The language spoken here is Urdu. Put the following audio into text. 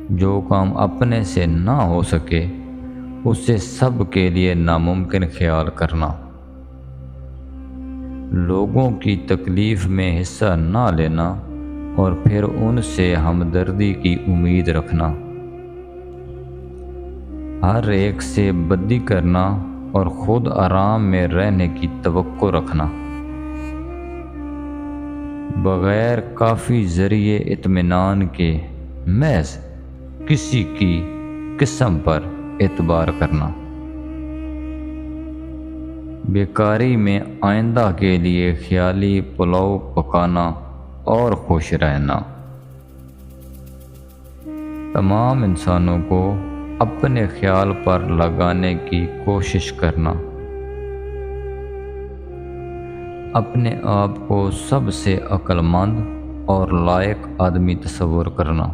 جو کام اپنے سے نہ ہو سکے اسے سب کے لیے ناممکن خیال کرنا، لوگوں کی تکلیف میں حصہ نہ لینا اور پھر ان سے ہمدردی کی امید رکھنا، ہر ایک سے بدی کرنا اور خود آرام میں رہنے کی توقع رکھنا، بغیر کافی ذریعے اطمینان کے محض کسی کی قسم پر اعتبار کرنا، بیکاری میں آئندہ کے لیے خیالی پلاؤ پکانا اور خوش رہنا، تمام انسانوں کو اپنے خیال پر لگانے کی کوشش کرنا، اپنے آپ کو سب سے عقل مند اور لائق آدمی تصور کرنا۔